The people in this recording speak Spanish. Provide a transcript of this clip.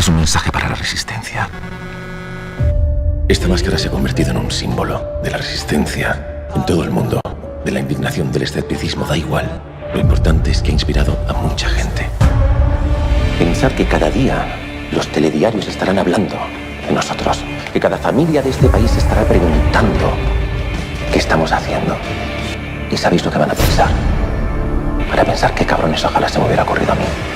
es un mensaje para la resistencia. Esta máscara se ha convertido en un símbolo de la resistencia en todo el mundo, de la indignación, del escepticismo, da igual. Lo importante es que ha inspirado a mucha gente. Pensar que cada día los telediarios estarán hablando de nosotros, que cada familia de este país estará preguntando qué estamos haciendo. ¿Y sabéis lo que van a pensar? Van a pensar qué cabrones, ojalá se me hubiera ocurrido a mí.